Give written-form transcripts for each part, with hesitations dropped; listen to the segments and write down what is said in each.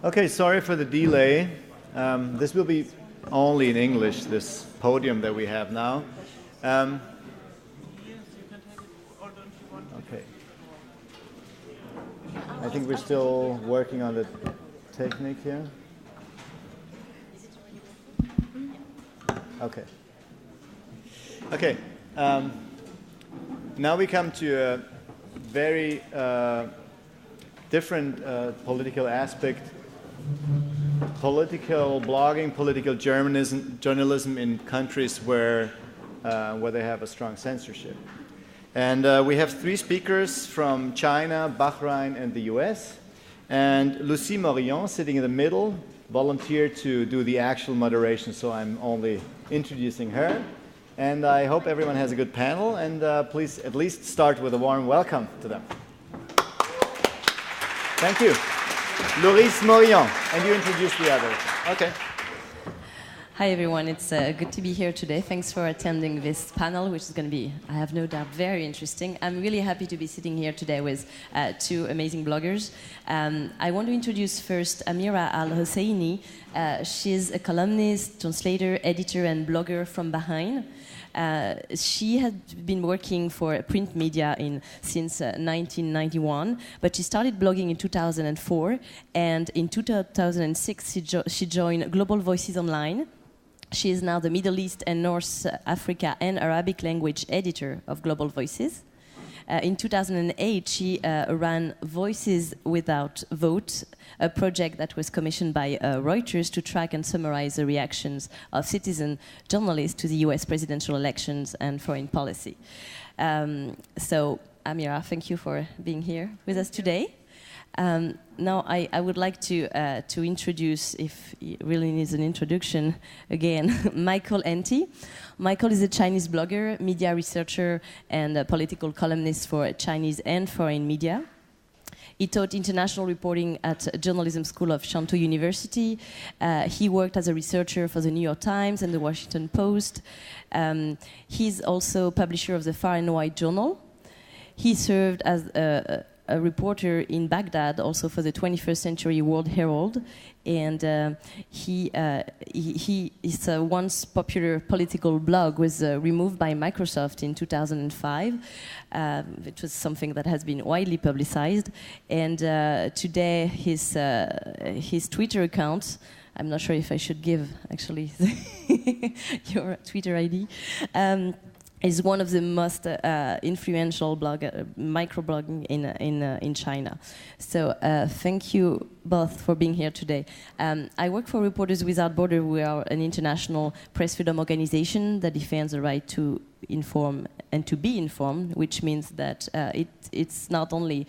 Okay, sorry for the delay. This will be only in English, this podium that we have now. Okay. I think we're still working on the technique here. Okay. Okay. Now we come to a very different political aspect. Political blogging, political journalism in countries where they have a strong censorship. And we have three speakers from China, Bahrain, and the US. And Lucie Morillon, sitting in the middle, volunteered to do the actual moderation, so I'm only introducing her. And I hope everyone has a good panel, and please at least start with a warm welcome to them. Thank you. Lucie Morillon, and you introduce the others. Okay. Hi everyone, it's good to be here today. Thanks for attending this panel, which is going to be, I have no doubt, very interesting. I'm really happy to be sitting here today with two amazing bloggers. I want to introduce first Amira Al Hussaini. She's a columnist, translator, editor, and blogger from Bahrain. She had been working for print media since 1991, but she started blogging in 2004, and in 2006 she joined Global Voices Online. She is now the Middle East and North Africa and Arabic language editor of Global Voices. In 2008, she ran Voices Without Vote, a project that was commissioned by Reuters to track and summarize the reactions of citizen journalists to the US presidential elections and foreign policy. So, Amira, thank you for being here with us today. Now, I would like to introduce, if it really needs an introduction, again, Michael Enti. Michael is a Chinese blogger, media researcher, and a political columnist for Chinese and foreign media. He taught international reporting at Journalism School of Shantou University. He worked as a researcher for the New York Times and the Washington Post. He's also publisher of the Far and Wide Journal. He served as a reporter in Baghdad, also for the 21st Century World Herald, and his once popular political blog was removed by Microsoft in 2005. It was something that has been widely publicized, and today his Twitter account, I'm not sure if I should give actually your Twitter ID, is one of the most influential microblogging in China. So thank you both for being here today. I work for Reporters Without Borders. We are an international press freedom organization that defends the right to inform and to be informed, which means that it's not only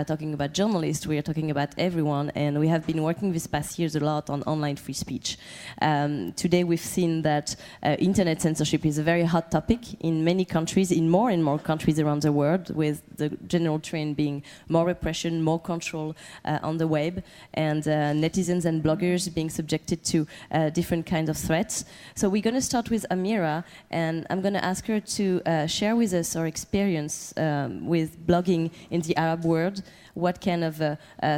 talking about journalists, we are talking about everyone, and we have been working these past years a lot on online free speech. Today we've seen that internet censorship is a very hot topic in many countries, in more and more countries around the world, with the general trend being more repression, more control on the web, and netizens and bloggers being subjected to different kinds of threats. So we're going to start with Amira, and I'm going to ask her to share with us our experience with blogging in the Arab world. What kind of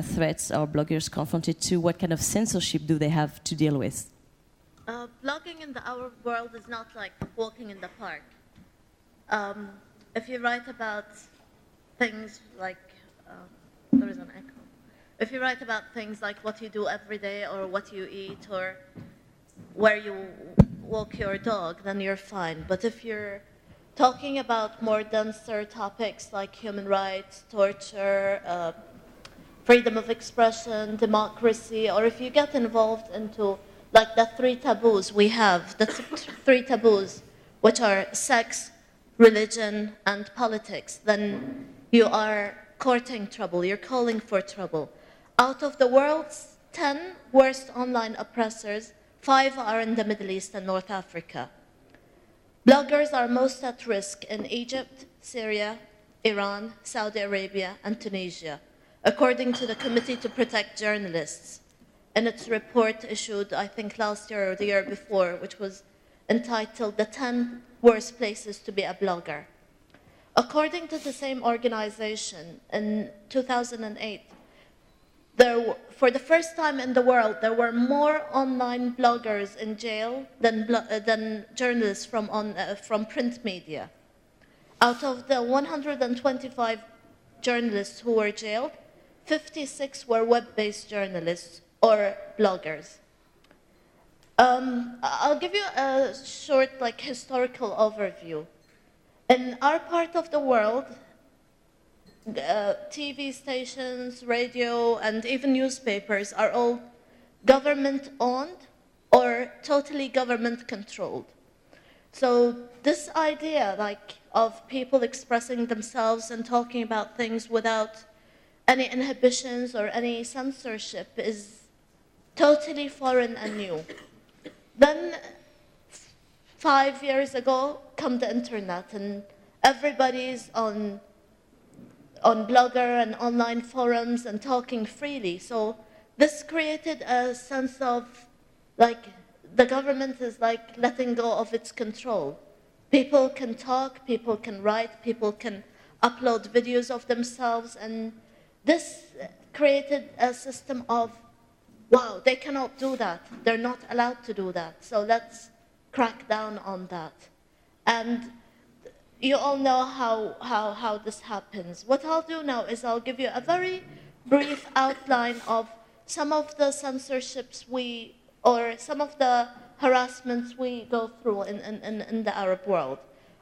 threats are bloggers confronted to? What kind of censorship do they have to deal with? Blogging in the Arab world is not like walking in the park. If you write about things like, there is an echo. If you write about things like what you do every day or what you eat or where you walk your dog, then you're fine. But if you're talking about more denser topics like human rights, torture, freedom of expression, democracy, or if you get involved into like the three taboos we have, the three taboos, which are sex, religion, and politics, then you are courting trouble, you're calling for trouble. Out of the world's 10 worst online oppressors, 5 are in the Middle East and North Africa. Bloggers are most at risk in Egypt, Syria, Iran, Saudi Arabia, and Tunisia, according to the Committee to Protect Journalists, in its report issued, I think, last year or the year before, which was entitled The 10 Worst Places to be a Blogger. According to the same organization, in 2008, for the first time in the world, there were more online bloggers in jail than journalists from print media. Out of the 125 journalists who were jailed, 56 were web-based journalists or bloggers. I'll give you a short historical overview. In our part of the world, TV stations, radio, and even newspapers are all government-owned or totally government-controlled. So this idea of people expressing themselves and talking about things without any inhibitions or any censorship is totally foreign and new. Then 5 years ago, come the internet, and everybody's on Blogger and online forums and talking freely. So this created a sense of the government is letting go of its control. People can talk, people can write, people can upload videos of themselves, and this created a system of, wow, they cannot do that. They're not allowed to do that. So let's crack down on that. And you all know how this happens. What I'll do now is I'll give you a very brief outline of some of the censorships or some of the harassments we go through in the Arab world.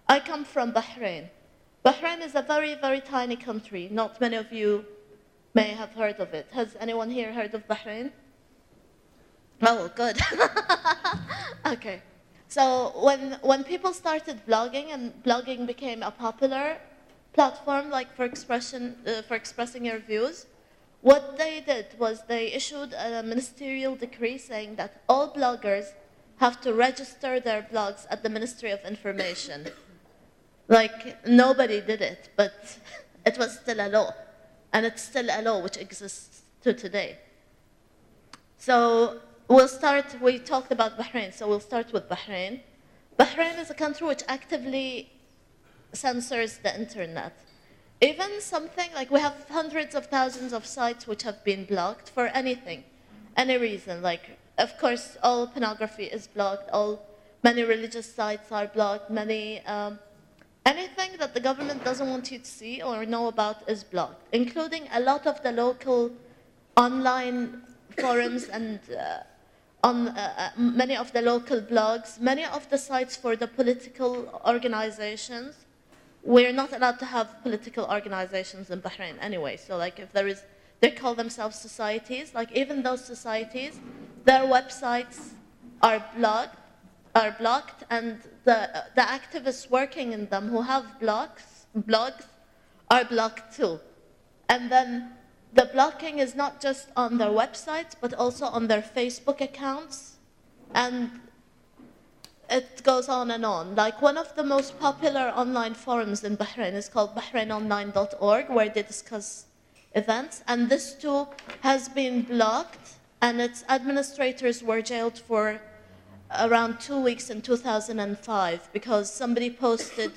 I come from Bahrain. Bahrain is a very, very tiny country. Not many of you may have heard of it. Has anyone here heard of Bahrain? Oh, good. Okay. So when people started blogging and blogging became a popular platform for expressing your views, what they did was they issued a ministerial decree saying that all bloggers have to register their blogs at the Ministry of Information. Nobody did it, but it was still a law. And it's still a law which exists to today. So we talked about Bahrain, so we'll start with Bahrain. Bahrain is a country which actively censors the internet. Even something we have hundreds of thousands of sites which have been blocked for anything, any reason. Of course, all pornography is blocked, many religious sites are blocked, anything that the government doesn't want you to see or know about is blocked, including a lot of the local online forums and many of the local blogs, many of the sites for the political organizations. We're not allowed to have political organizations in Bahrain anyway. So if they call themselves societies, even those societies, their websites are blocked, and the activists working in them who have blogs are blocked too. And then the blocking is not just on their websites, but also on their Facebook accounts, and it goes on and on. One of the most popular online forums in Bahrain is called bahrainonline.org, where they discuss events, and this too has been blocked, and its administrators were jailed for around 2 weeks in 2005 because somebody posted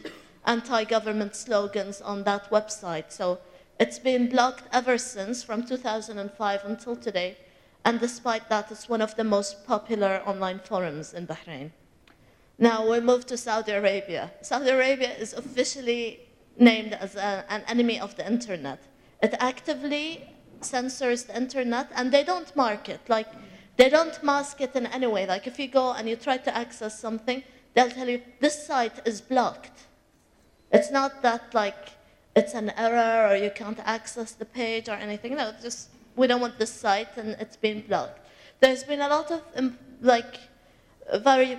anti-government slogans on that website. So it's been blocked ever since, from 2005 until today, and despite that, it's one of the most popular online forums in Bahrain. Now we move to Saudi Arabia. Saudi Arabia is officially named as an enemy of the internet. It actively censors the internet, and they don't mark it. They don't mask it in any way. If you go and you try to access something, they'll tell you, this site is blocked. It's not that it's an error or you can't access the page or anything. No, just we don't want this site and it's been blocked. There's been a lot of very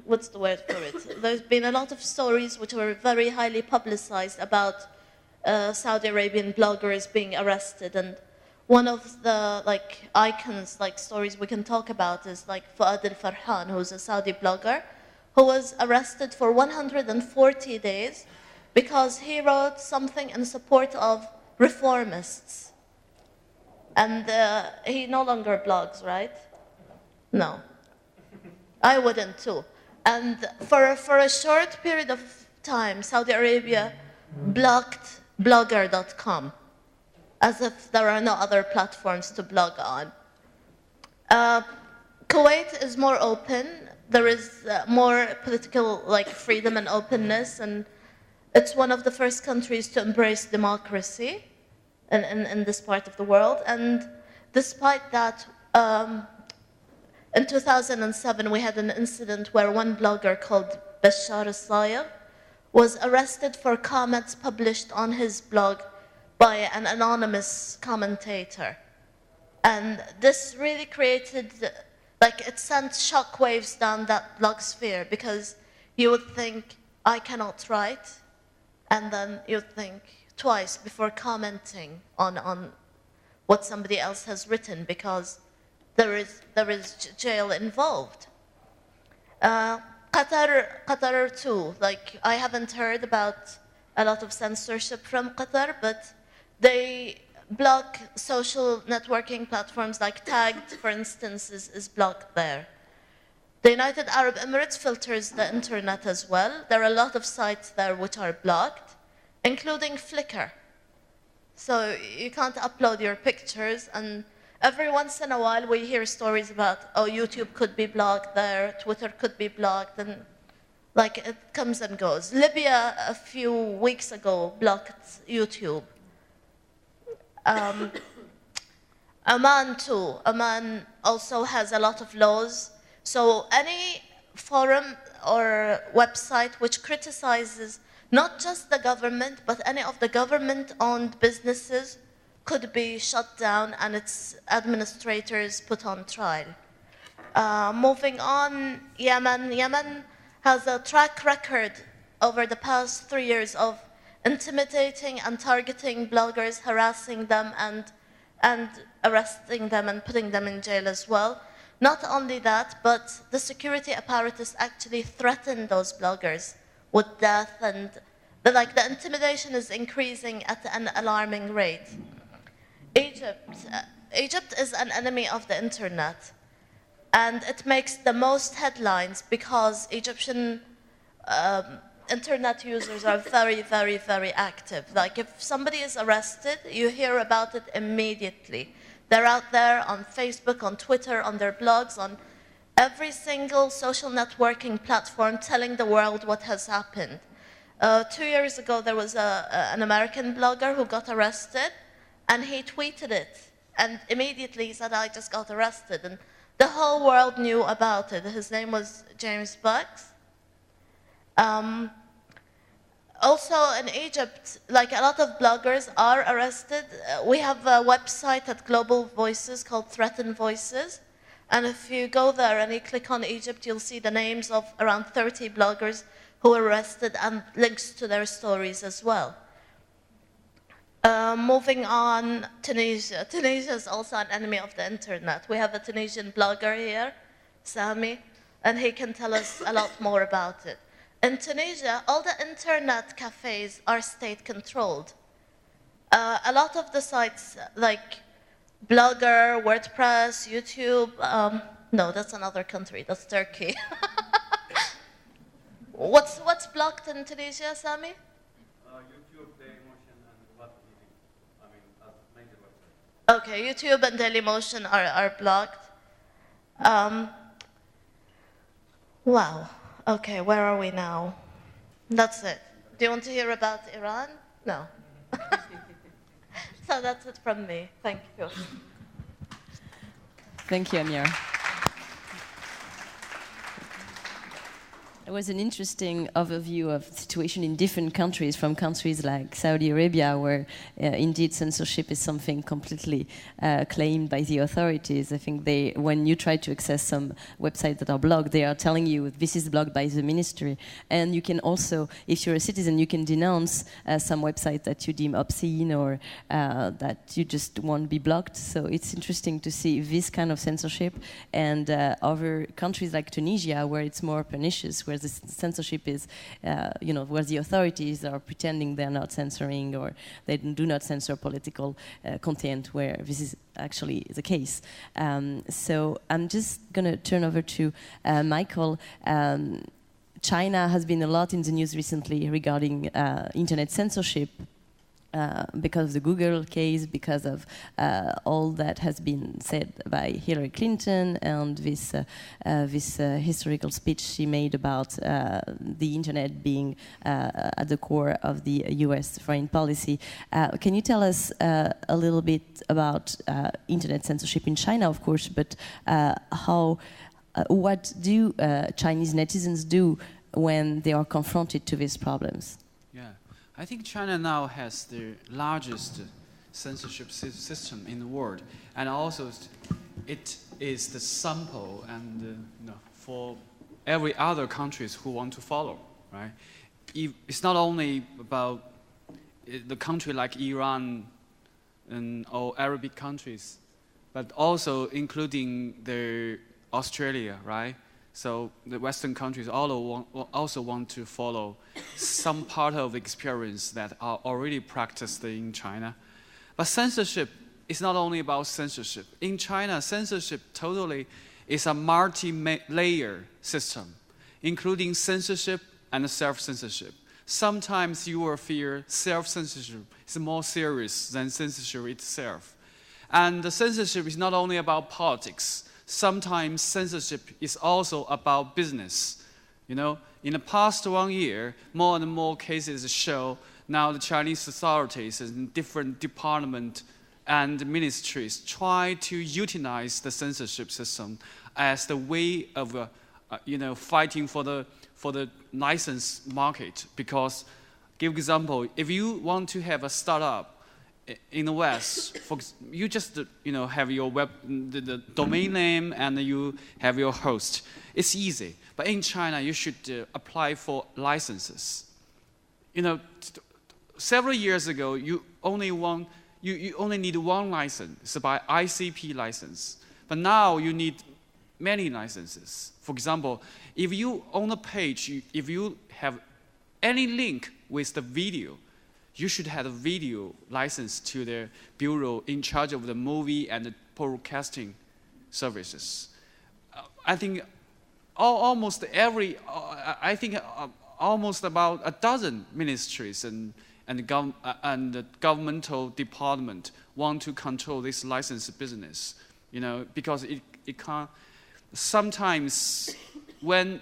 what's the word for it? There's been a lot of stories which were very highly publicized about Saudi Arabian bloggers being arrested, and one of the icons, stories we can talk about is Fuad al-Farhan, who's a Saudi blogger, who was arrested for 140 days because he wrote something in support of reformists. And he no longer blogs, right? No. I wouldn't too. And for a short period of time, Saudi Arabia blocked blogger.com, as if there are no other platforms to blog on. Kuwait is more open. There is more political freedom and openness, and it's one of the first countries to embrace democracy in this part of the world. And despite that, in 2007, we had an incident where one blogger called Bashar al-Sayegh was arrested for comments published on his blog by an anonymous commentator. And this really created, it sent shockwaves down that blog sphere, because you would think, I cannot write, and then you'd think twice before commenting on what somebody else has written, because there is jail involved. Qatar too, I haven't heard about a lot of censorship from Qatar, but they block social networking platforms like Tagged, for instance, is blocked there. The United Arab Emirates filters the internet as well. There are a lot of sites there which are blocked, including Flickr. So you can't upload your pictures, and every once in a while we hear stories about, oh, YouTube could be blocked there, Twitter could be blocked, and it comes and goes. Libya a few weeks ago blocked YouTube. Oman too. Oman also has a lot of laws. So any forum or website which criticizes not just the government, but any of the government-owned businesses could be shut down and its administrators put on trial. Moving on, Yemen. Yemen has a track record over the past 3 years of intimidating and targeting bloggers, harassing them and arresting them and putting them in jail as well. Not only that, but the security apparatus actually threatened those bloggers with death, and the intimidation is increasing at an alarming rate. Egypt is an enemy of the internet, and it makes the most headlines because Egyptian internet users are very, very, very active. If somebody is arrested, you hear about it immediately. They're out there on Facebook, on Twitter, on their blogs, on every single social networking platform telling the world what has happened. 2 years ago, there was an American blogger who got arrested, and he tweeted it. And immediately he said, I just got arrested. And the whole world knew about it. His name was James Bucks. Also in Egypt, a lot of bloggers are arrested. We have a website at Global Voices called Threatened Voices. And if you go there and you click on Egypt, you'll see the names of around 30 bloggers who were arrested and links to their stories as well. Moving on, Tunisia. Tunisia is also an enemy of the internet. We have a Tunisian blogger here, Sami, and he can tell us a lot more about it. In Tunisia, all the internet cafes are state-controlled. A lot of the sites like Blogger, WordPress, YouTube, no, that's another country, that's Turkey. What's blocked in Tunisia, Sami? YouTube, Dailymotion, and what as major websites. Okay, YouTube and Dailymotion are blocked. Wow. Okay, where are we now? That's it. Do you want to hear about Iran? No. So that's it from me. Thank you. Thank you, Amira. It was an interesting overview of the situation in different countries, from countries like Saudi Arabia, where indeed censorship is something completely claimed by the authorities. I think when you try to access some websites that are blocked, they are telling you this is blocked by the ministry. And you can also, if you're a citizen, you can denounce some website that you deem obscene or that you just won't be blocked. So it's interesting to see this kind of censorship, and other countries like Tunisia, where it's more pernicious, where the censorship is, where the authorities are pretending they're not censoring, or they do not censor political content, where this is actually the case. So I'm just going to turn over to Michael. China has been a lot in the news recently regarding internet censorship. Because of the Google case, because of all that has been said by Hillary Clinton and this historical speech she made about the internet being at the core of the US foreign policy. Can you tell us a little bit about internet censorship in China, of course, but what do Chinese netizens do when they are confronted to these problems? I think China now has the largest censorship system in the world, and also it is the sample and for every other countries who want to follow. Right? It's not only about the country like Iran or Arabic countries, but also including the Australia, right? So the Western countries also want to follow some part of the experience that are already practiced in China. But censorship is not only about censorship. In China, censorship totally is a multi-layer system, including censorship and self-censorship. Sometimes you will fear self-censorship is more serious than censorship itself. And the censorship is not only about politics. Sometimes censorship is also about business. In the past 1 year, more and more cases show now the Chinese authorities and different departments and ministries try to utilize the censorship system as the way of, fighting for the license market. Because, give example, if you want to have a startup in the West, you just have your the domain name and you have your host. It's easy. But in China, you should apply for licenses. Several years ago, you only need one license. It's by ICP license. But now you need many licenses. For example, if you own a page, if you have any link with the video, you should have a video license to the bureau in charge of the movie and the broadcasting services. I think almost about a dozen ministries and the governmental department want to control this license business. Because it can't. Sometimes when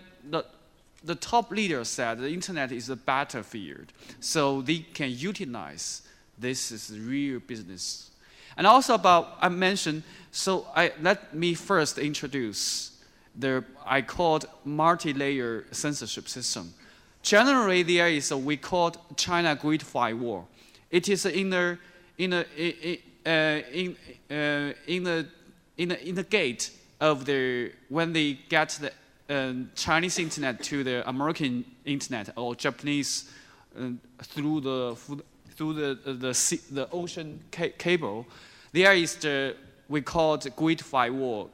the top leader said the internet is a battlefield, so they can utilize this as real business. And also I mentioned, let me first introduce I called multi-layer censorship system. Generally, there is we called China Great Firewall. It is in the gate of when they get the Chinese internet to the American internet or Japanese through the ocean cable, there is we call it Great Firewall.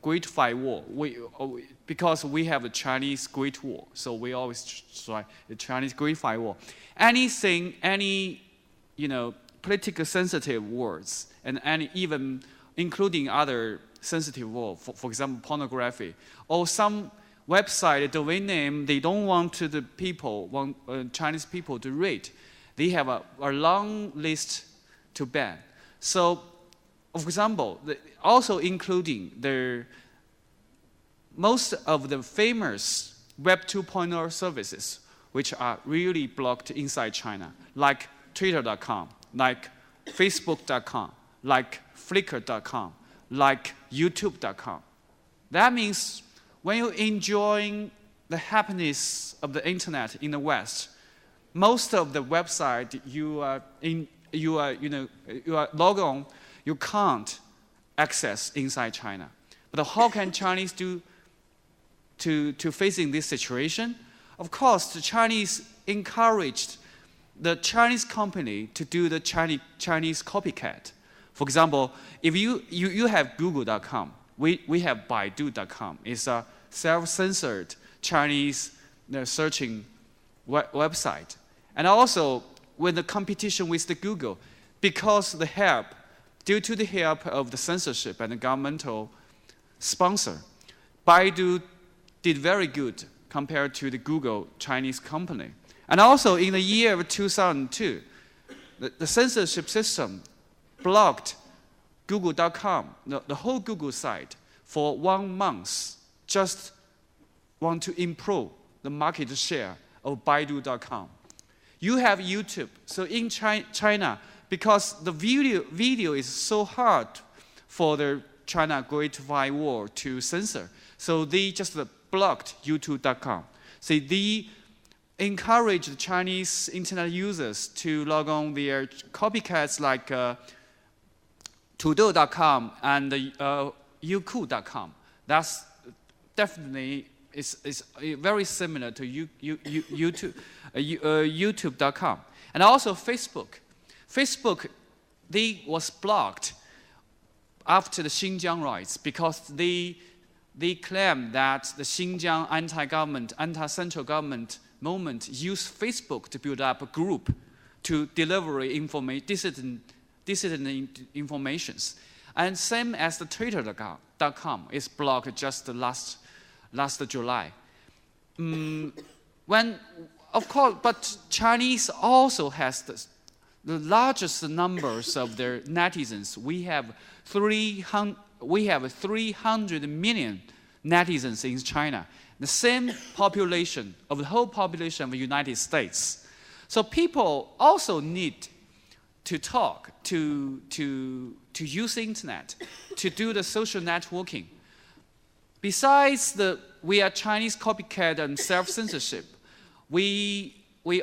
Great Firewall. Because we have the Chinese Great Wall, so we always try the Chinese Great Firewall. Any politically sensitive words, and even including other sensitive words, for example, pornography, or some website domain name they don't want Chinese people to read, they have a long list to ban. So, for example, also including most of the famous Web 2.0 services, which are really blocked inside China, like Twitter.com, like Facebook.com, like Flickr.com, like YouTube.com. That means when you're enjoying the happiness of the internet in the West, most of the website you are logged on, you can't access inside China. But how can Chinese do to facing this situation? Of course, the Chinese encouraged the Chinese company to do the Chinese copycat. For example, if you have Google.com, we have Baidu.com. It's a self-censored Chinese searching website. And also, with the competition with the Google, because due to the help of the censorship and the governmental sponsor, Baidu did very good compared to the Google Chinese company. And also in the year of 2002, the censorship system blocked Google.com, the whole Google site, for 1 month, just want to improve the market share of Baidu.com. You have YouTube. So in China, because the video is so hard for the China Great Firewall to censor, so they just blocked YouTube.com. So they encourage the Chinese internet users to log on their copycats like Tudou.com and Youku.com. That's definitely is very similar to YouTube.com. And also Facebook. Facebook, they was blocked after the Xinjiang riots because they claim that the Xinjiang anti-government, anti-central government movement used Facebook to build up a group to deliver dissident informations. And same as the Twitter.com is blocked just last July. Of course, but Chinese also has the largest numbers of their netizens. We have 300 million netizens in China, the same population of the whole population of the United States. So people also need to talk, to use the internet, to do the social networking. Besides we are Chinese copycat and self-censorship, we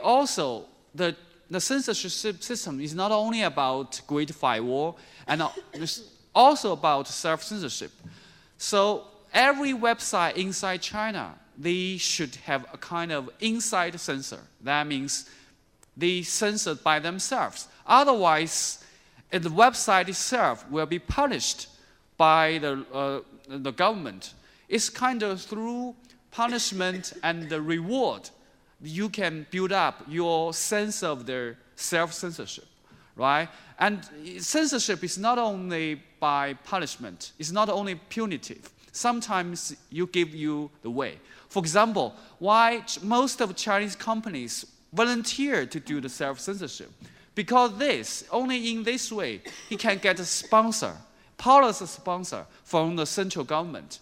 also, the censorship system is not only about Great Firewall, and it's also about self-censorship. So every website inside China, they should have a kind of inside censor. That means they censor by themselves. Otherwise, the website itself will be punished by the government. It's kind of through punishment and the reward you can build up your sense of the self-censorship, right? And censorship is not only by punishment. It's not only punitive. Sometimes you give you the way. For example, why most of Chinese companies volunteer to do the self-censorship? Because only in this way, he can get a sponsor, policy sponsor from the central government.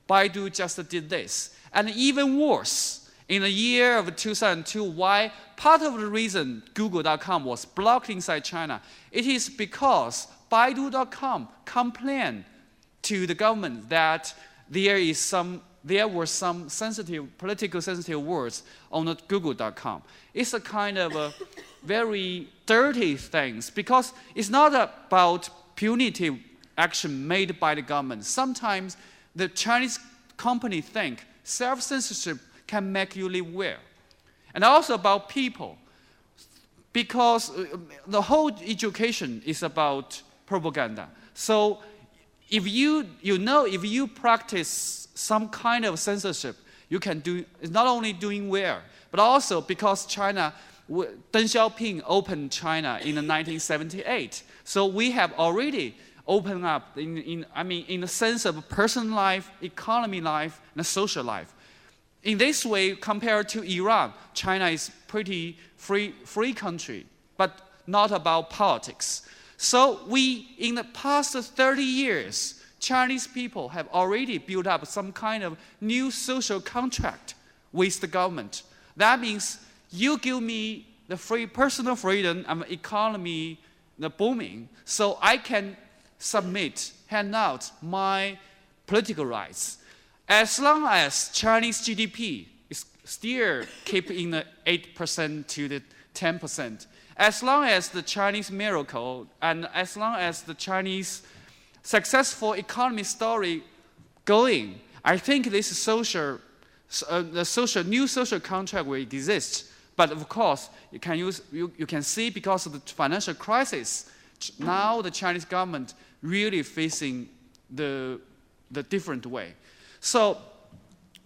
Baidu just did this. And even worse, in the year of 2002, why part of the reason Google.com was blocked inside China, it is because Baidu.com complained to the government that there were some politically sensitive words on the Google.com. It's a kind of a very dirty thing because it's not about punitive action made by the government. Sometimes the Chinese company think self-censorship can make you live well. And also about people, because the whole education is about propaganda. So if you practice some kind of censorship, you can do, it's not only doing well, but also because China, Deng Xiaoping opened China in 1978. So we have already opened up in the sense of personal life, economy life, and social life. In this way, compared to Iran, China is pretty free country, but not about politics. So in the past 30 years, Chinese people have already built up some kind of new social contract with the government. That means you give me the personal freedom and economy, the booming, so I can hand out my political rights. As long as Chinese GDP is still keep in the 8% to the 10%, as long as the Chinese miracle and as long as the Chinese successful economy story going, I think this new social contract will exist. But of course, you can see because of the financial crisis, now the Chinese government really facing the different way. So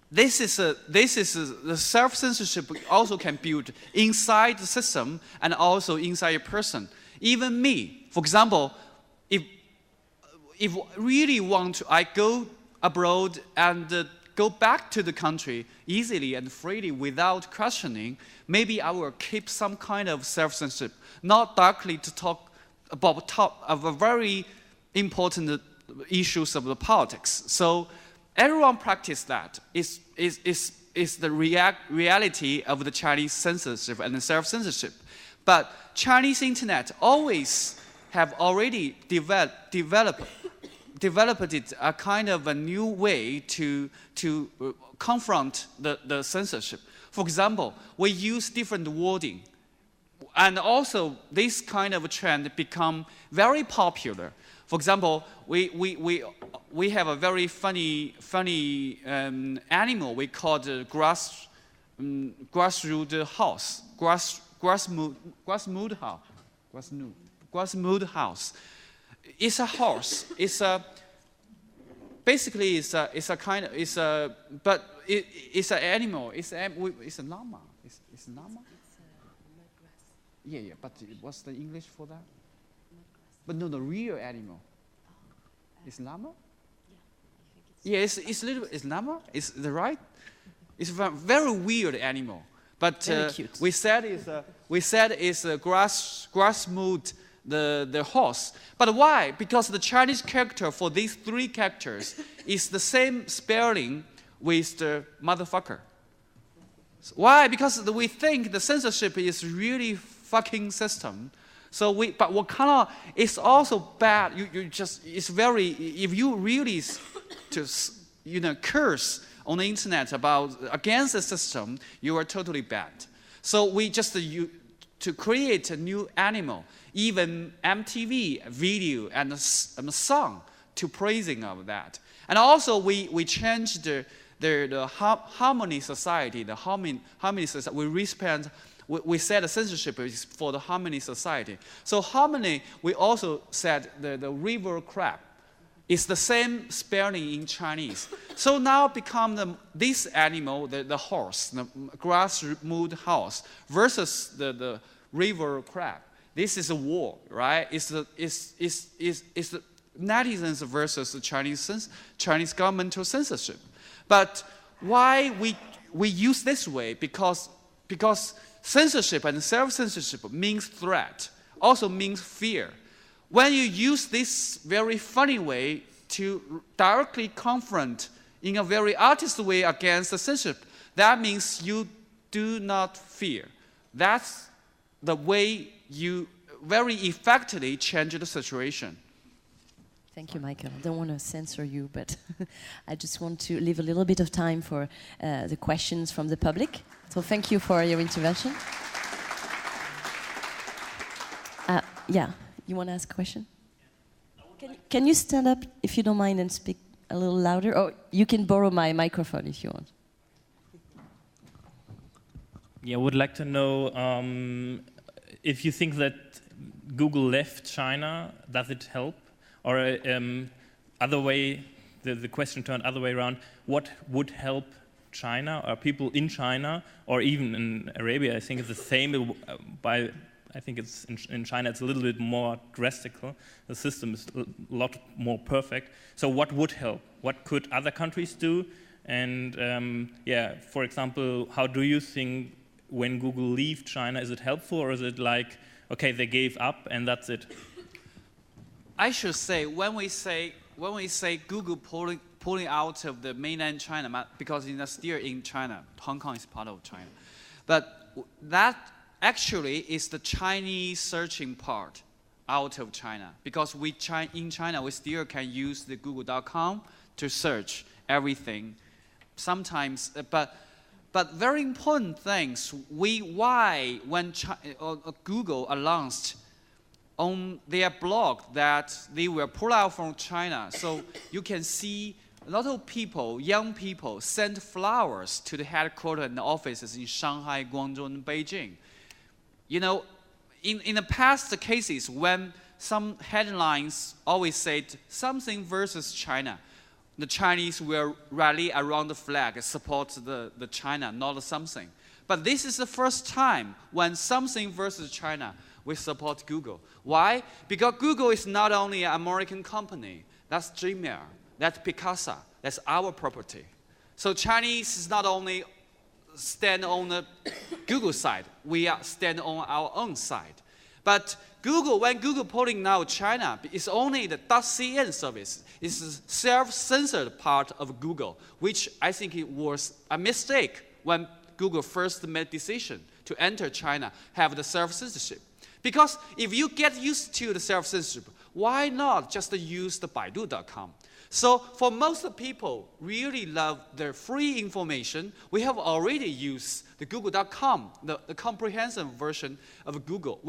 this is the self-censorship also can build inside the system and also inside a person. Even me, for example, if really want to, I go abroad and go back to the country easily and freely without questioning, maybe I will keep some kind of self-censorship, not directly to talk about a very important issues of the politics. So everyone practice that. Is the reality of the Chinese censorship and the self-censorship. But Chinese internet always have already developed it a kind of a new way to confront the censorship. For example, we use different wording. And also, this kind of trend become very popular. For example, we have a very funny animal we call the grassroot house, grassmood house. It's a horse. It's a basically it's a kind of but it's an animal. It's a llama. It's a llama. Yeah. But what's the English for that? But no, the real animal. Is llama? Yeah, it's little. Is llama? Is the right? It's a very weird animal. But we said it's a grassmood, the horse. But why? Because the Chinese character for these three characters is the same spelling with the motherfucker. Why? Because we think the censorship is really fucking system. So but what kind of, it's also bad. It's very, if you really curse on the internet against the system, you are totally bad. So we just to create a new animal, even MTV video and a song to praising of that. And also we changed the harmony society, harmony society. We said the censorship is for the harmony society. So harmony, we also said the river crab is the same spelling in Chinese. So now become this animal, the horse, the grassmood horse, versus the river crab. This is a war, right? It's the netizens versus the Chinese governmental censorship. But why we use this way? Because censorship and self-censorship means threat, also means fear. When you use this very funny way to directly confront in a very artist way against the censorship, that means you do not fear. That's the way you very effectively change the situation. Thank you, Michael. I don't want to censor you, but I just want to leave a little bit of time for the questions from the public. So thank you for your intervention. Yeah, you want to ask a question? Can you stand up, if you don't mind, and speak a little louder? Or you can borrow my microphone if you want. Yeah, I would like to know if you think that Google left China, does it help? Or other way, the question turned other way around, what would help China or people in China or even in Arabia? I think it's the same. I think it's in China it's a little bit more drastic. The system is a lot more perfect. So what would help? What could other countries do? And for example, how do you think when Google leave China, is it helpful or is it like, okay, they gave up and that's it? I should say when we say Google pulling out of the mainland China because it's still in China, Hong Kong is part of China, but that actually is the Chinese searching part out of China because in China we still can use the Google.com to search everything. Sometimes, but very important things. Why when Google announced on their blog that they will pull out from China. So you can see a lot of people, young people, send flowers to the headquarters and the offices in Shanghai, Guangzhou, and Beijing. You know, in the past cases, when some headlines always said something versus China, the Chinese will rally around the flag, support the China, not something. But this is the first time when something versus China, we support Google. Why? Because Google is not only an American company. That's Gmail, that's Picasa, that's our property. So Chinese is not only stand on the Google side, we are stand on our own side. But Google, when Google pulling now China, it's only the .cn service. It's the self-censored part of Google, which I think it was a mistake when Google first made decision to enter China, have the self-censorship. Because if you get used to the self-censorship, why not just use the Baidu.com? So for most people really love the free information, we have already used the Google.com, the comprehensive version of Google.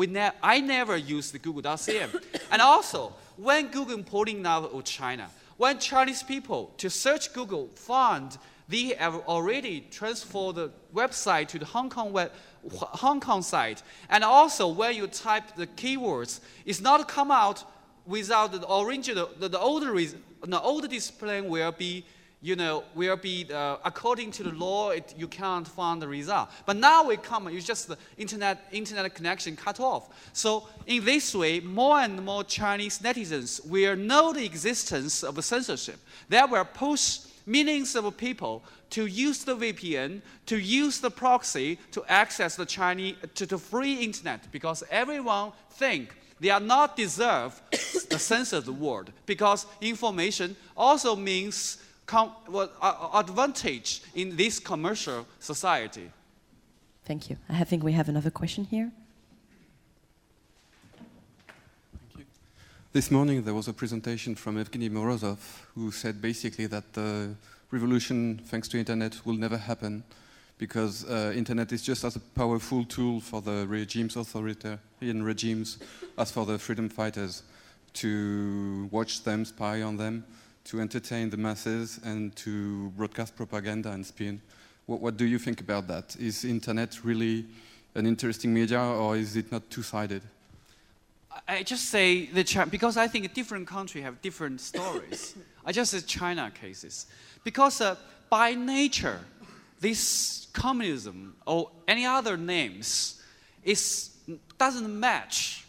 I never used the Google.cn. And also, when Google importing now of China, when Chinese people to search Google found they have already transferred the website to the Hong Kong site. And also, when you type the keywords, it's not come out without the original, the older display will be, according to the law, you can't find the result. But now we come, it's just the internet connection cut off. So in this way, more and more Chinese netizens will know the existence of censorship. They will push millions of people to use the VPN, to use the proxy, to access the free internet, because everyone think they are not deserve the censored word, because information also means advantage in this commercial society. Thank you. I think we have another question here. This morning there was a presentation from Evgeny Morozov who said basically that the revolution thanks to internet will never happen because internet is just as a powerful tool for the regimes, authoritarian regimes, as for the freedom fighters to watch them, spy on them, to entertain the masses and to broadcast propaganda and spin. What do you think about that? Is internet really an interesting media or is it not two-sided? I just say because I think different countries have different stories. I just say China cases. Because by nature, this communism or any other names doesn't match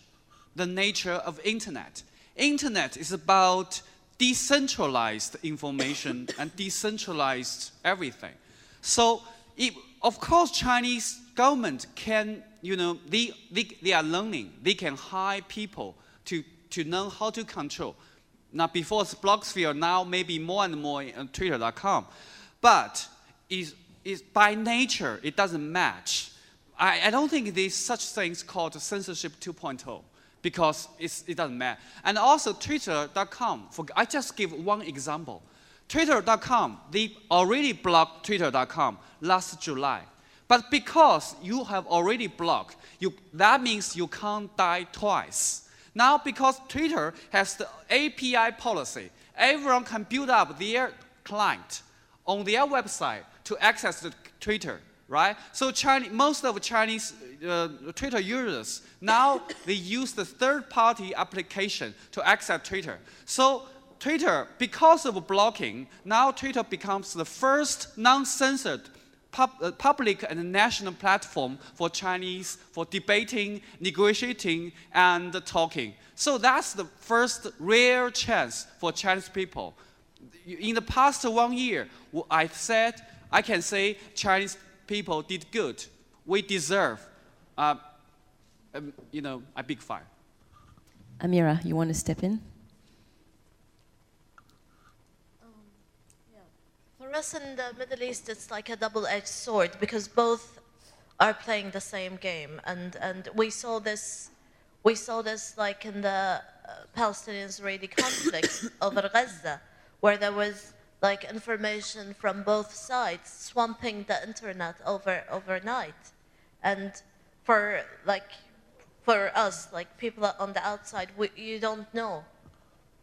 the nature of internet. Internet is about decentralized information and decentralized everything. So, of course, Chinese government can, they are learning. They can hire people to know how to control. Now, before it's blogosphere, now maybe more and more on Twitter.com. But by nature, it doesn't match. I don't think there's such things called censorship 2.0 because it doesn't match. And also Twitter.com, I just give one example. Twitter.com, they already blocked Twitter.com last July. But because you have already blocked, that means you can't die twice. Now, because Twitter has the API policy, everyone can build up their client on their website to access the Twitter, right? So most of Chinese Twitter users, now they use the third-party application to access Twitter. So Twitter, because of blocking, now Twitter becomes the first non-censored public and national platform for Chinese for debating, negotiating, and talking. So that's the first rare chance for Chinese people. In the past 1 year, I can say Chinese people did good. We deserve, a big fight. Amira, you want to step in? For us in the Middle East, it's like a double-edged sword because both are playing the same game, and we saw this like in the Palestinian-Israeli conflict over Gaza, where there was like information from both sides swamping the internet overnight, and for us, like people on the outside, you don't know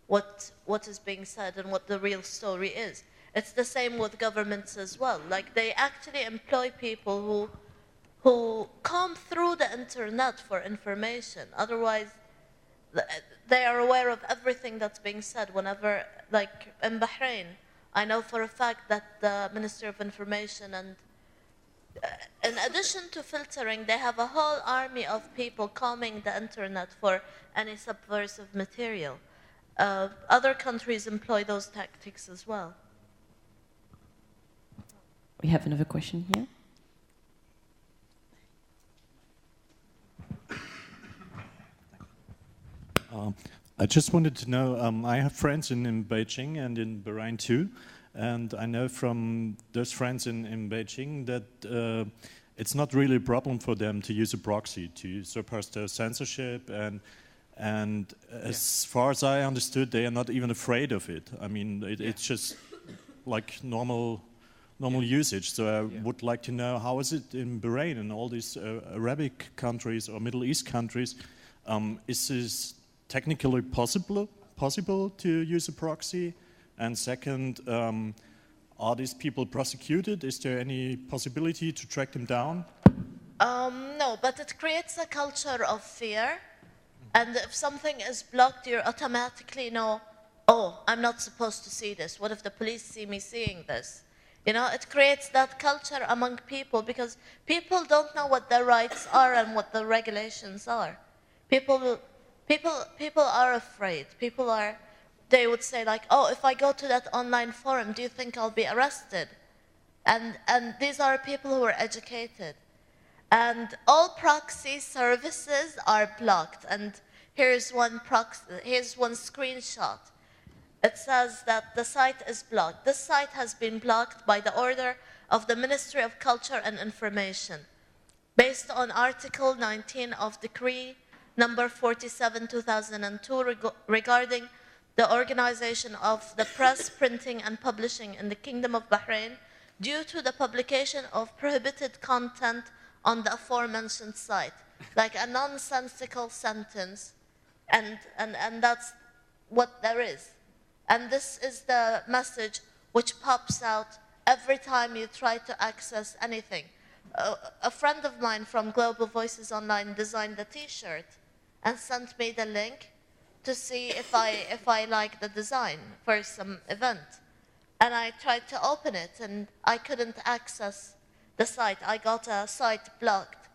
what is being said and what the real story is. It's the same with governments as well. Like they actually employ people who comb through the internet for information. Otherwise, they are aware of everything that's being said. Whenever, like in Bahrain, I know for a fact that the Minister of Information and in addition to filtering, they have a whole army of people combing the internet for any subversive material. Other countries employ those tactics as well. We have another question here. I just wanted to know, I have friends in Beijing and in Bahrain too, and I know from those friends in Beijing that it's not really a problem for them to use a proxy to suppress their censorship, and as far as I understood, they are not even afraid of it. I mean, it's just like normal usage. So I would like to know, how is it in Bahrain and all these Arabic countries or Middle East countries? Is this technically possible to use a proxy? And second, are these people prosecuted? Is there any possibility to track them down? No, but it creates a culture of fear. And if something is blocked, you automatically know, oh, I'm not supposed to see this. What if the police see me seeing this? You know, it creates that culture among people because people don't know what their rights are and what the regulations are. People are afraid. They would say like, oh, if I go to that online forum, do you think I'll be arrested? And these are people who are educated. And all proxy services are blocked. And here's one screenshot. It says that the site is blocked. This site has been blocked by the order of the Ministry of Culture and Information, based on Article 19 of Decree number 47/2002 regarding the organization of the press, printing, and publishing in the Kingdom of Bahrain due to the publication of prohibited content on the aforementioned site, like a nonsensical sentence, and that's what there is. And this is the message which pops out every time you try to access anything. A friend of mine from Global Voices Online designed a t-shirt and sent me the link to see if I like the design for some event. And I tried to open it and I couldn't access the site. I got a site blocked,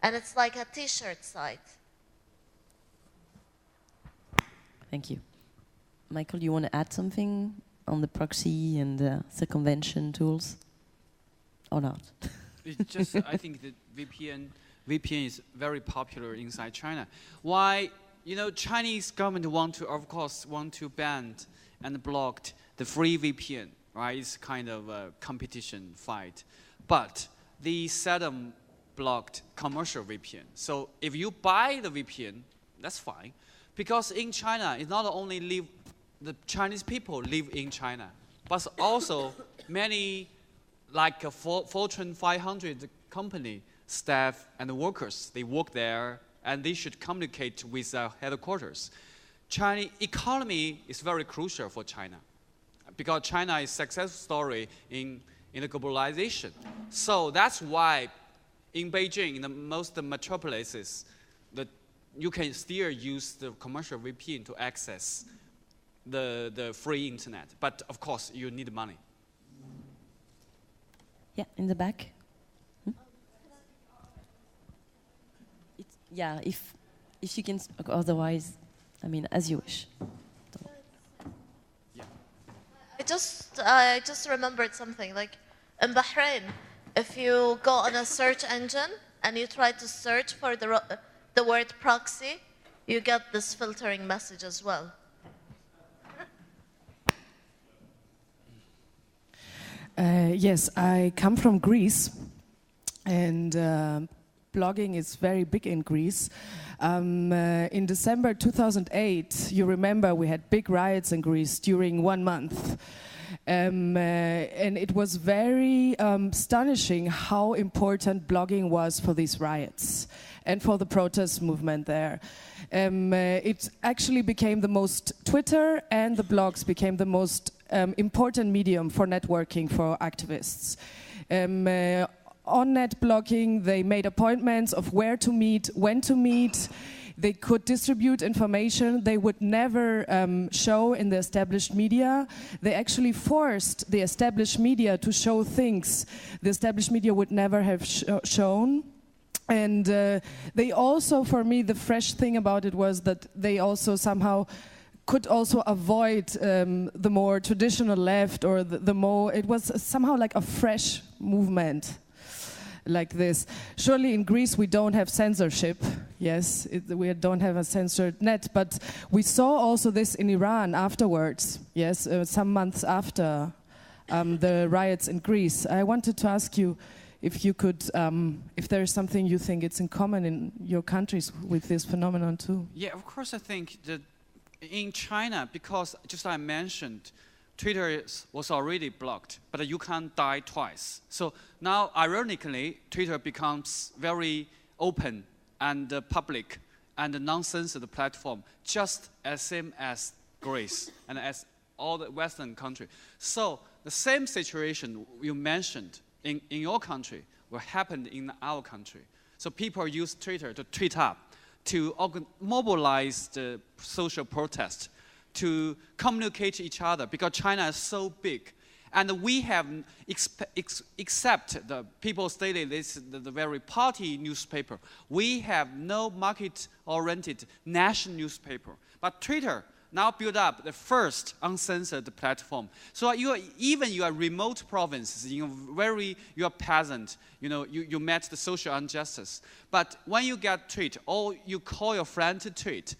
and it's like a t-shirt site. Thank you. Michael, do you want to add something on the proxy and the circumvention tools, or not? It's just, I think that VPN is very popular inside China. Why? You know, Chinese government want to ban and block the free VPN, right? It's kind of a competition fight. But they seldom blocked commercial VPN. So if you buy the VPN, that's fine. Because in China, it's not only the Chinese people live in China, but also many, like a Fortune 500 company, staff and workers, they work there and they should communicate with their headquarters. Chinese economy is very crucial for China because China is a success story in the globalization. So that's why in Beijing, in the most metropolises, you can still use the commercial VPN to access the free internet. But of course, you need money. Yeah, in the back. Yeah, if you can, otherwise, I mean, as you wish. Yeah. I just remembered something. Like in Bahrain, if you go on a search engine and you try to search for the word proxy, you get this filtering message as well. Yes, I come from Greece, and blogging is very big in Greece. In December 2008, you remember we had big riots in Greece during 1 month. And it was very astonishing how important blogging was for these riots and for the protest movement there. It actually became the most, Twitter and the blogs became the most important medium for networking for activists. On net blogging, they made appointments of where to meet, when to meet. They could distribute information they would never show in the established media. They actually forced the established media to show things the established media would never have shown. And they also, for me, the fresh thing about it was that they also somehow could also avoid the more traditional left or the more, it was somehow like a fresh movement like this. Surely in Greece we don't have censorship, yes, we don't have a censored net, but we saw also this in Iran afterwards, yes, some months after the riots in Greece. I wanted to ask you if you could, if there is something you think it's in common in your countries with this phenomenon too. Yeah, of course I think that in China, because just I mentioned, Twitter was already blocked, but you can't die twice. So now, ironically, Twitter becomes very open and public and a non-censored platform, just as same as Greece and as all the Western countries. So the same situation you mentioned in your country will happen in our country. So people use Twitter to tweet up, to mobilize the social protest, to communicate to each other, because China is so big. And we have, except the People's Daily, this the very party newspaper, we have no market-oriented national newspaper. But Twitter now built up the first uncensored platform. So even you are remote provinces, you are peasant, you met the social injustice. But when you get tweet, or you call your friend to tweet,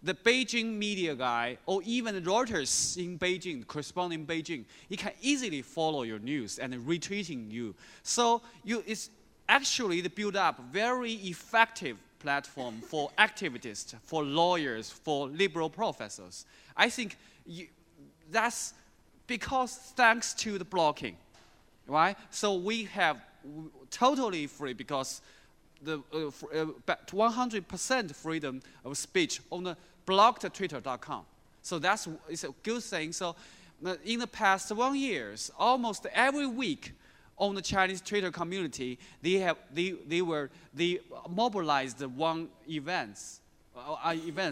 the Beijing media guy, or even Reuters in Beijing, corresponding in Beijing, he can easily follow your news and retweeting you. So it's actually the build up very effective platform for activists, for lawyers, for liberal professors. I think that's because thanks to the blocking, right? So we have totally free, because the 100% freedom of speech on the blocked twitter.com. So it's a good thing. So in the past 1 year, almost every week, on the Chinese Twitter community, they mobilized one events.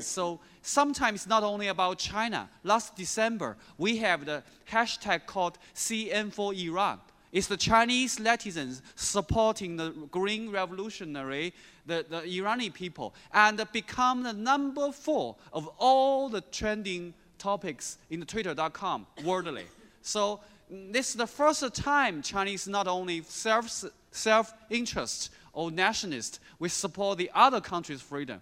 So sometimes not only about China. Last December, we have the hashtag called CN for Iran. It's the Chinese netizens supporting the Green Revolutionary, the Iranian people, and become the number 4 of all the trending topics in the twitter.com worldly. So this is the first time Chinese not only self-interest or nationalist, we support the other countries' freedom.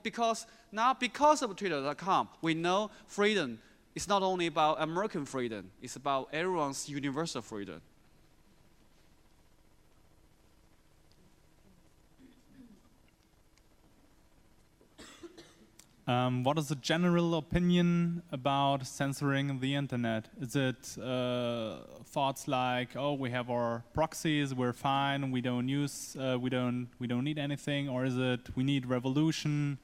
Because now, because of twitter.com, we know freedom is not only about American freedom, it's about everyone's universal freedom. What is the general opinion about censoring the internet? Is it thoughts like, oh, we have our proxies, we're fine, we don't use, we don't need anything, or is it we need revolution?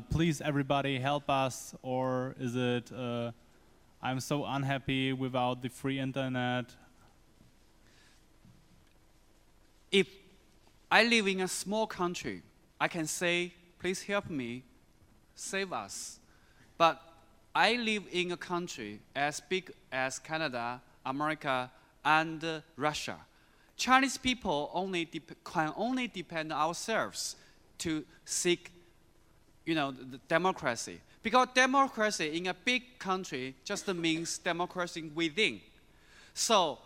Please, everybody, help us, or is it I'm so unhappy without the free internet? If I live in a small country, I can say, please help me. Save us. But I live in a country as big as Canada, America, and Russia. Chinese people can only depend on ourselves to seek, the democracy. Because democracy in a big country just means democracy within. So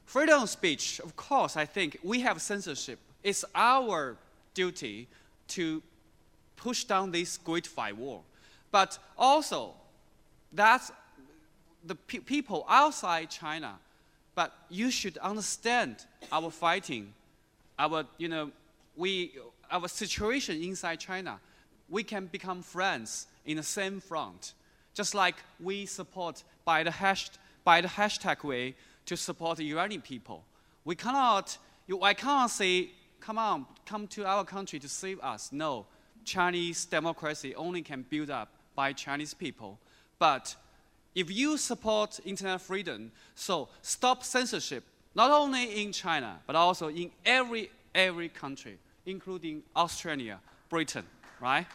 freedom of speech, of course, I think we have censorship. It's our duty to push down this great firewall. But also, that's the people outside China. But you should understand our fighting, our situation inside China. We can become friends in the same front, just like we support by the hashtag way to support the Iranian people. I cannot say, come to our country to save us. No. Chinese democracy only can build up by Chinese people. But if you support internet freedom, so stop censorship, not only in China, but also in every country, including Australia, Britain, right?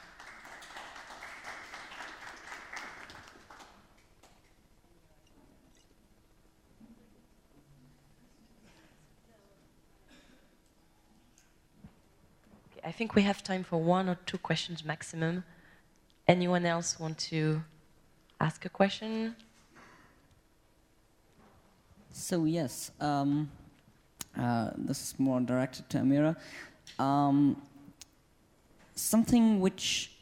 I think we have time for 1 or 2 questions maximum. Anyone else want to ask a question. So yes, this is more directed to Amira. Something which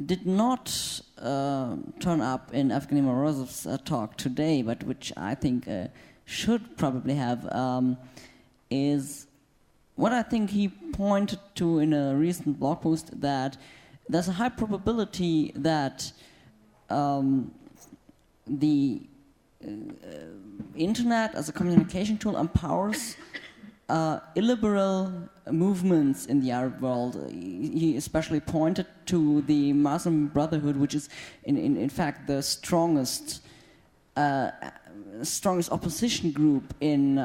did not turn up in Evgeny Morozov's talk today, but which I think should probably have, is what I think he pointed to in a recent blog post, that there's a high probability that the internet as a communication tool empowers illiberal movements in the Arab world. He especially pointed to the Muslim Brotherhood, which is in fact the strongest opposition group in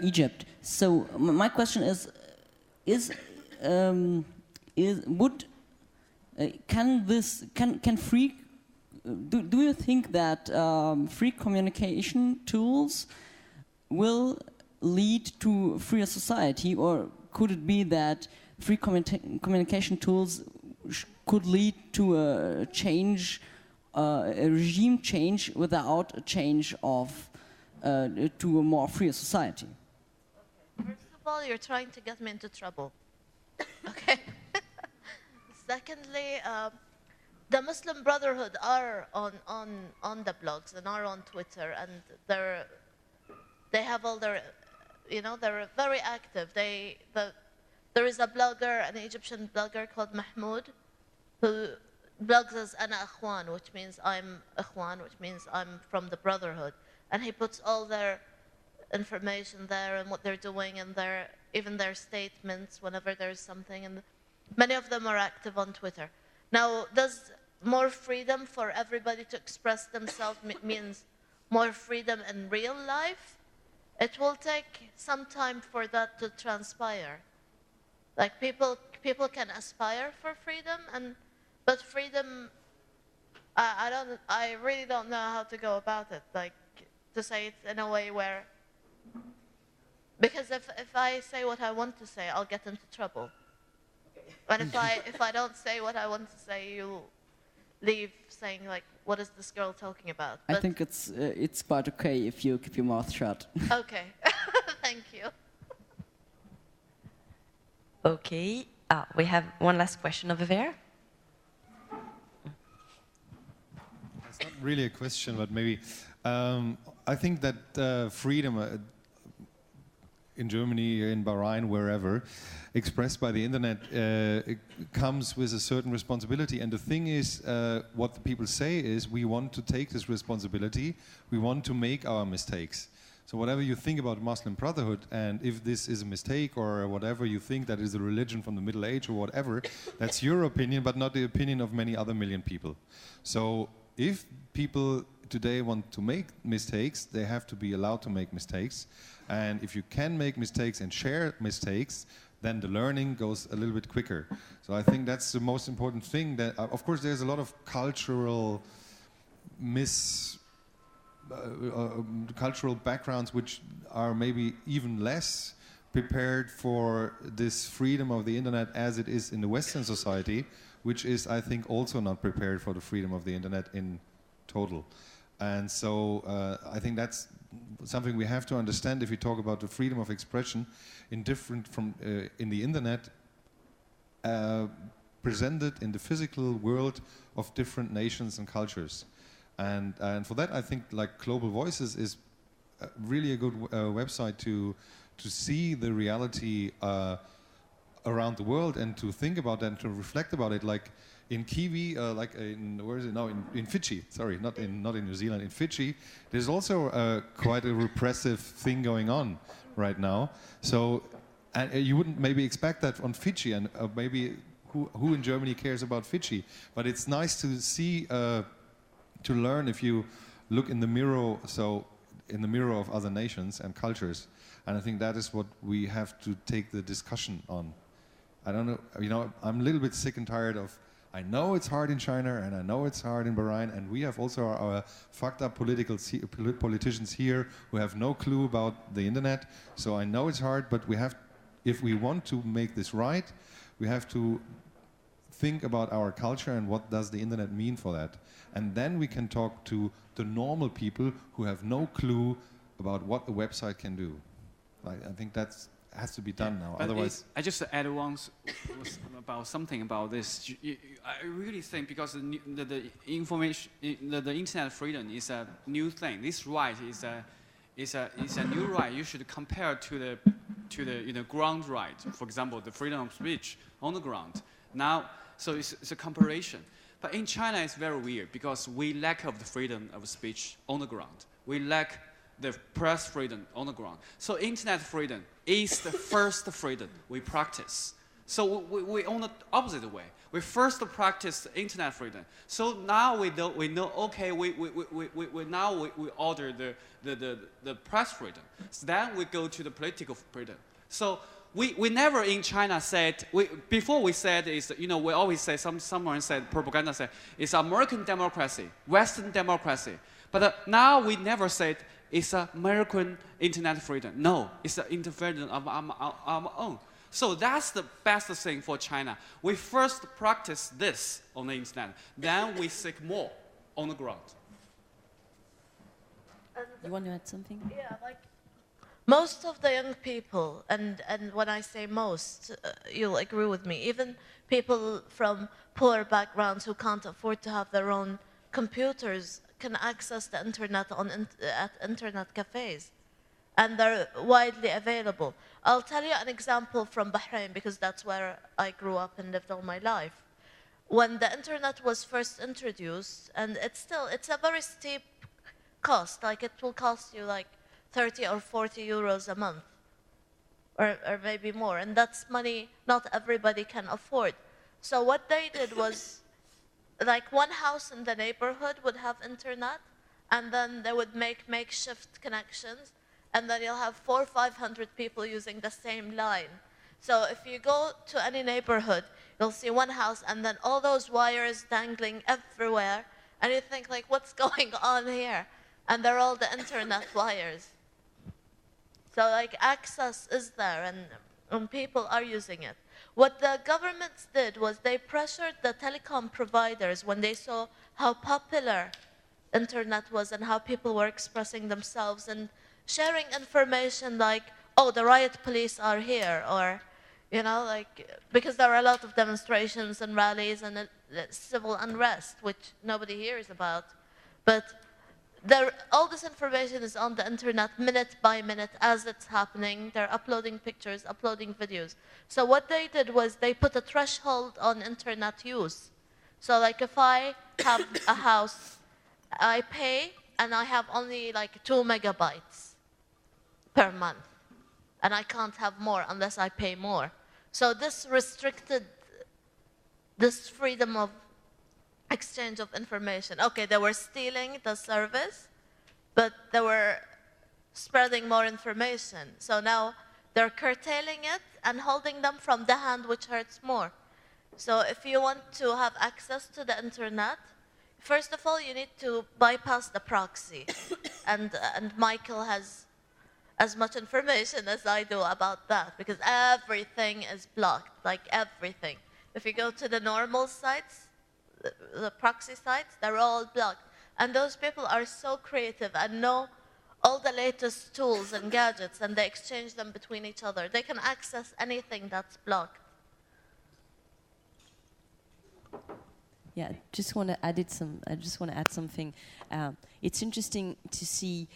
Egypt. So my question is can free do you think that free communication tools will lead to freer society, or could it be that free communication tools could lead to a change, a regime change without a change of to a more freer society? Okay. First of all, you're trying to get me into trouble. Okay. Secondly, the Muslim Brotherhood are on the blogs and are on Twitter, and they have all their, they're very active. There is a blogger, an Egyptian blogger called Mahmoud, who blogs as Ana Akhwan, which means I'm Akhwan, which means I'm from the Brotherhood, and he puts all their information there and what they're doing and even their statements whenever there's something, and many of them are active on Twitter. Now, does more freedom for everybody to express themselves means more freedom in real life? It will take some time for that to transpire. Like people can aspire for freedom, but freedom, I really don't know how to go about it. Like to say it in a way where, because if I say what I want to say, I'll get into trouble. But if I don't say what I want to say, you leave saying like, what is this girl talking about? I think it's quite okay if you keep your mouth shut. Okay, thank you. Okay, we have one last question over there. It's not really a question, but maybe I think that freedom in Germany, in Bahrain, wherever, expressed by the internet, it comes with a certain responsibility. And the thing is, what the people say is, we want to take this responsibility, we want to make our mistakes. So whatever you think about Muslim Brotherhood, and if this is a mistake or whatever you think that is a religion from the Middle Age or whatever, that's your opinion, but not the opinion of many other million people. So if people today want to make mistakes, they have to be allowed to make mistakes. And if you can make mistakes and share mistakes, then the learning goes a little bit quicker. So I think that's the most important thing. That, of course, there's a lot of cultural cultural backgrounds which are maybe even less prepared for this freedom of the internet as it is in the Western society, which is, I think, also not prepared for the freedom of the internet in total. And so I think that's something we have to understand if we talk about the freedom of expression in the internet, presented in the physical world of different nations and cultures. And for that, I think like Global Voices is really a good website to see the reality around the world and to think about that and to reflect about it. Like in Kiwi, like in where is it now? In Fiji. Sorry, not in New Zealand. In Fiji, there's also quite a repressive thing going on right now. So, and you wouldn't maybe expect that on Fiji, and maybe who in Germany cares about Fiji? But it's nice to see, to learn if you look in the mirror. So, in the mirror of other nations and cultures, and I think that is what we have to take the discussion on. I don't know. You know, I'm a little bit sick and tired of. I know it's hard in China, and I know it's hard in Bahrain, and we have also our fucked up politicians here who have no clue about the internet. So I know it's hard, but we have, if we want to make this right, we have to think about our culture and what does the internet mean for that. And then we can talk to the normal people who have no clue about what a website can do. I think that has to be done now. But Otherwise, I just add once about something about this. I really think because the information, the internet freedom is a new thing. This right is a new right. You should compare to the ground right. For example, the freedom of speech on the ground. Now, so it's a comparison. But in China, it's very weird because we lack of the freedom of speech on the ground. We lack the press freedom on the ground. So internet freedom is the first freedom we practice. So we on the opposite way. We first practice internet freedom. So now we know okay, we order the press freedom. So then we go to the political freedom. So we never in China said, before we said is, we always say, someone said, propaganda said, it's American democracy, Western democracy. But now we never said it's American internet freedom. No, it's the interference of our own. So that's the best thing for China. We first practice this on the internet, then we seek more on the ground. You want to add something? Yeah, like most of the young people, and when I say most, you'll agree with me, even people from poor backgrounds who can't afford to have their own computers can access the internet at internet cafes, and they're widely available. I'll tell you an example from Bahrain because that's where I grew up and lived all my life. When the internet was first introduced, and it's a very steep cost, like it will cost you like 30 or 40 euros a month, or maybe more, and that's money not everybody can afford. So what they did was, like one house in the neighborhood would have internet, and then they would make makeshift connections, and then you'll have 400 or 500 people using the same line. So if you go to any neighborhood, you'll see one house and then all those wires dangling everywhere, and you think like, what's going on here? And they're all the internet wires. So like access is there, and people are using it. What the governments did was they pressured the telecom providers when they saw how popular internet was and how people were expressing themselves and sharing information like, oh, the riot police are here, or, because there are a lot of demonstrations and rallies and civil unrest, which nobody hears about. But all this information is on the internet minute by minute as it's happening. They're uploading pictures, uploading videos. So what they did was they put a threshold on internet use. So like if I have a house, I pay and I have only like 2 megabytes per month. And I can't have more unless I pay more. So this restricted this freedom of exchange of information. Okay, they were stealing the service, but they were spreading more information. So now they're curtailing it and holding them from the hand which hurts more. So if you want to have access to the internet, first of all, you need to bypass the proxy. and Michael has as much information as I do about that, because everything is blocked, like everything. If you go to the normal sites, the proxy sites, they're all blocked. And those people are so creative and know all the latest tools and gadgets, and they exchange them between each other. They can access anything that's blocked. Yeah, I just want to add something. It's interesting to see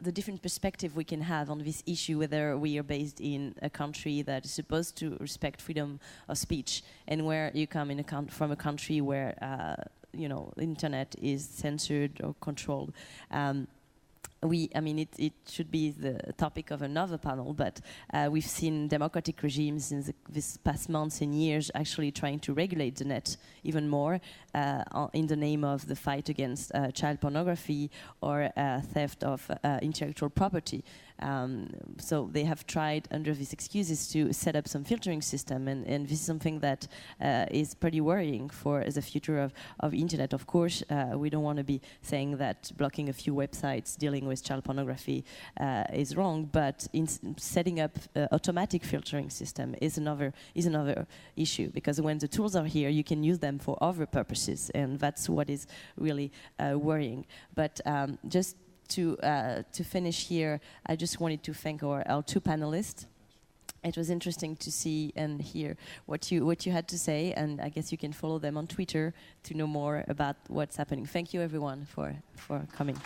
the different perspective we can have on this issue, whether we are based in a country that is supposed to respect freedom of speech, and where you come from a country where internet is censored or controlled. It should be the topic of another panel, but we've seen democratic regimes in this past months and years actually trying to regulate the net even more in the name of the fight against child pornography or theft of intellectual property. So they have tried under these excuses to set up some filtering system, and this is something that is pretty worrying for the future of internet. Of course, we don't want to be saying that blocking a few websites dealing with child pornography is wrong, but in setting up automatic filtering system is another issue, because when the tools are here, you can use them for other purposes, and that's what is really worrying. But just to finish here, I just wanted to thank our two panelists. It was interesting to see and hear what you had to say, and I guess you can follow them on Twitter to know more about what's happening. Thank you, everyone, for coming.